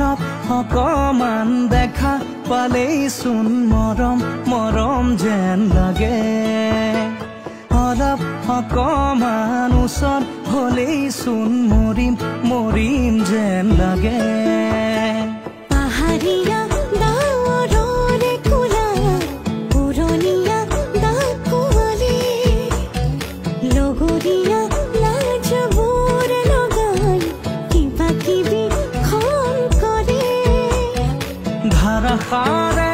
অলপ অকমান দেখা পালেই চোন মৰম মৰম যেন লাগে অলপ অকমান ওচৰত হলেই চোন মৰিম মৰিম যেন লাগে পাহাৰীয়া ডাৱৰৰে কোলা পুৰণীয়া ডাকুৱালী লগৰীয়া লাজবোৰ লগাই কিবা কিবি খন কৰে ধাৰাসাৰে